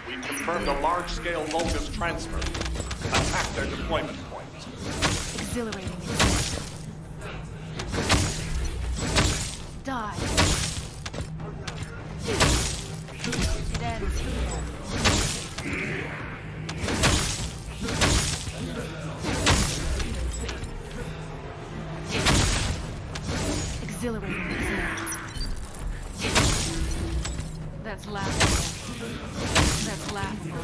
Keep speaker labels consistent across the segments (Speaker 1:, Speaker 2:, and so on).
Speaker 1: We confirmed a large-scale Vulgus transfer. Attack their deployment point.
Speaker 2: Exhilarating. Die. It ends here. Exhilarating, isn't it? That's laughable. That's laughable.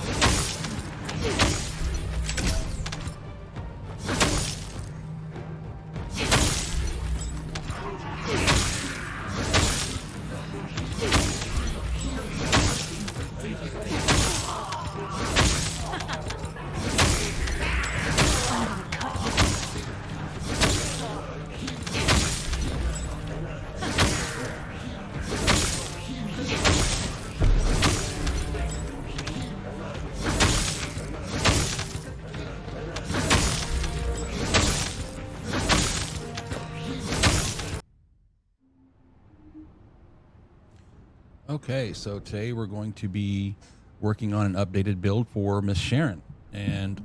Speaker 3: Okay, so today we're going to be working on an updated build for Miss Sharen, and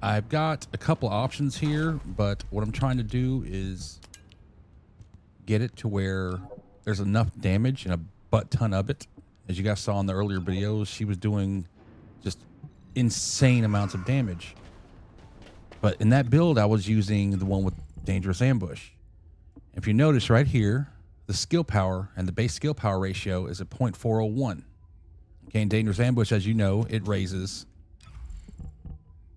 Speaker 3: I've got a couple options here, but what I'm trying to do is get it to where there's enough damage and a butt ton of it. As you guys saw in the earlier videos, she was doing just insane amounts of damage. But in that build, I was using the one with Dangerous Ambush. If you notice right here, the skill power and the base skill power ratio is at 0.401. Okay, in Dangerous Ambush, as you know, it raises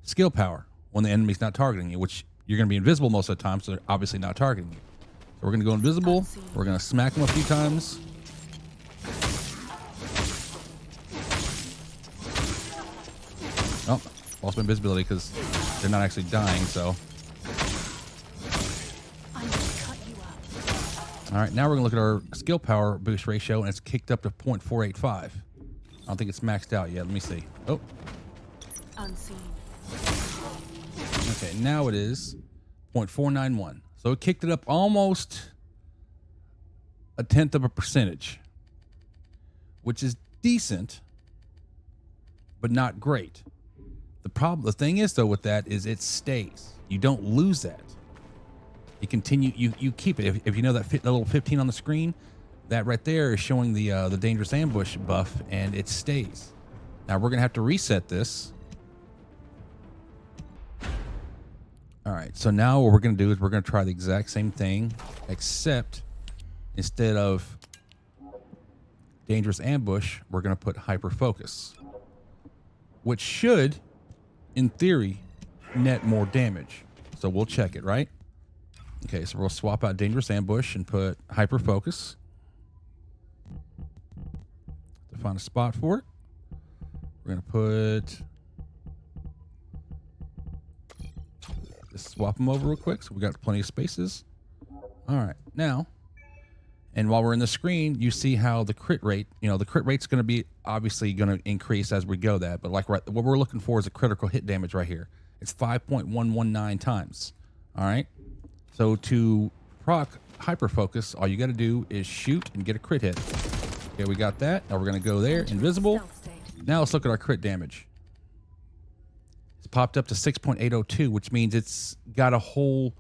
Speaker 3: skill power when the enemy's not targeting you, which you're going to be invisible most of the time, so they're obviously not targeting you. So we're going to go invisible. We're going to smack them a few times. Oh, lost my invisibility because they're not actually dying, so. All right, now we're gonna look at our skill power boost ratio, and it's kicked up to 0.485. I don't think it's maxed out yet. Let me see. Oh.
Speaker 2: Unseen.
Speaker 3: Okay, now it is 0.491. So it kicked it up almost 0.1%, which is decent, but not great. The thing is though with that is it stays. You don't lose that. You continue, you keep it. If you know that little 15 on the screen, that right there is showing the Dangerous Ambush buff, and it stays. Now we're gonna have to reset this. All right, so now what we're gonna do is we're gonna try the exact same thing, except instead of Dangerous Ambush, we're gonna put Hyper Focus, which should, in theory, net more damage. So we'll check it, right? Okay, so we'll swap out Dangerous Ambush and put Hyper Focus to find a spot for it. We're gonna put, just swap them over real quick, so we got plenty of spaces. All right, now, and while we're in the screen, you see how the crit rate, the crit rate's gonna be obviously gonna increase as we go that, but like what we're looking for is a critical hit damage right here. It's 5.119 times. All right. So to proc hyper focus, all you got to do is shoot and get a crit hit. Okay, we got that. Now we're going to go there, invisible.
Speaker 2: Stealth state.
Speaker 3: Now let's look at our crit damage. It's popped up to 6.802, which means it's got a whole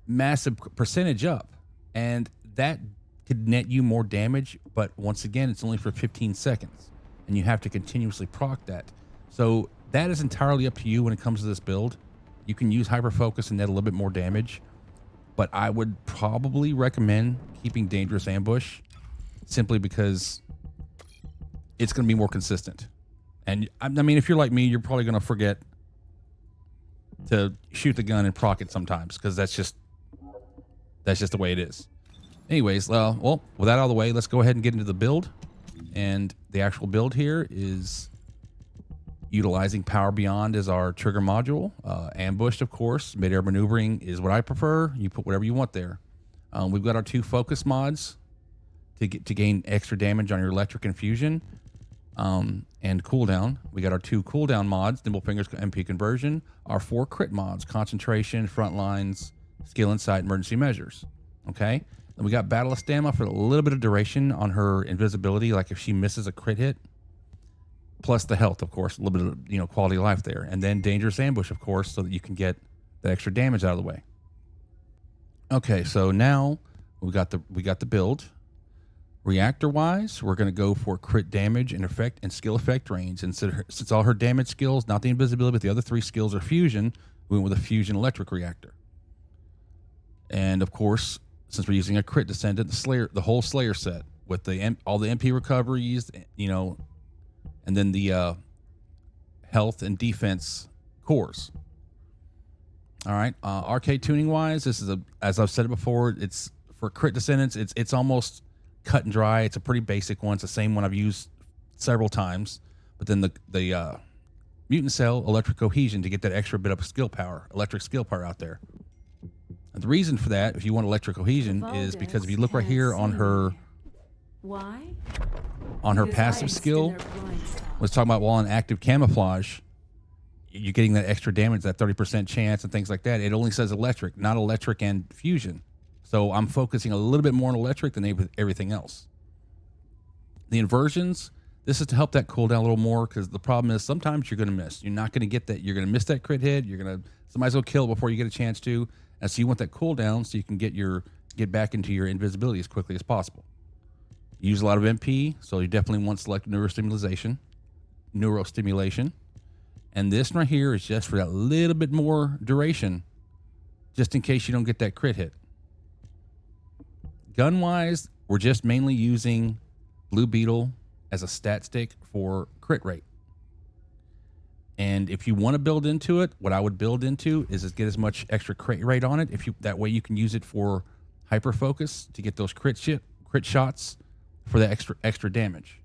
Speaker 3: massive percentage up. And that could net you more damage, but once again, it's only for 15 seconds. And you have to continuously proc that. So that is entirely up to you when it comes to this build. You can use hyper focus and net a little bit more damage, but I would probably recommend keeping dangerous ambush simply because it's going to be more consistent. And I mean, if you're like me, you're probably going to forget to shoot the gun and proc it sometimes because that's just the way it is. Anyways, well, with that out of the way, let's go ahead and get into the build. And the actual build here is utilizing Power Beyond as our trigger module. Ambushed, of course. Mid-air maneuvering is what I prefer. You put whatever you want there. We've got our 2 focus mods to gain extra damage on your electric infusion and cooldown. We got our 2 cooldown mods, Nimble Fingers MP conversion. Our 4 crit mods, concentration, front lines, skill insight, emergency measures. Okay. Then we got Battle of Stamina for a little bit of duration on her invisibility, like if she misses a crit hit. Plus the health, of course, a little bit of quality of life there. And then dangerous ambush, of course, so that you can get that extra damage out of the way. Okay, so now we got the build. Reactor wise, we're gonna go for crit damage and effect and skill effect range. And since all her damage skills, not the invisibility, but the other 3 skills are fusion, we went with a fusion electric reactor. And of course, since we're using a crit descendant, the whole Slayer set with all the MP recoveries, and then the health and defense cores. All right, arcade tuning wise, this is as I've said it before, it's for crit descendants. It's almost cut and dry. It's a pretty basic one. It's the same one I've used several times. But then the mutant cell electric cohesion to get that extra bit of electric skill power out there. And the reason for that, if you want electric cohesion, is because if you look right here on her
Speaker 2: Why?
Speaker 3: on her passive skill, let's talk about while on active camouflage, you're getting that extra damage, that 30% chance and things like that. It only says electric, not electric and fusion. So I'm focusing a little bit more on electric than everything else. The inversions, this is to help that cooldown a little more because the problem is sometimes you're going to miss. You're not going to get that. You're going to miss that crit hit. Somebody's going to kill before you get a chance to. And so you want that cooldown so you can get back into your invisibility as quickly as possible. You use a lot of MP, so you definitely want selective neurostimulation. And this right here is just for that little bit more duration, just in case you don't get that crit hit. Gun-wise, we're just mainly using Blue Beetle as a stat stick for crit rate. And if you want to build into it, what I would build into is get as much extra crit rate on it. That way you can use it for hyper focus to get those crit shots for the extra damage.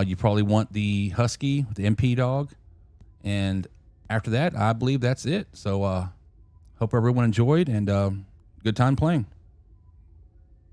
Speaker 3: You probably want the Husky, the MP dog, and after that, I believe that's it. So hope everyone enjoyed and good time playing.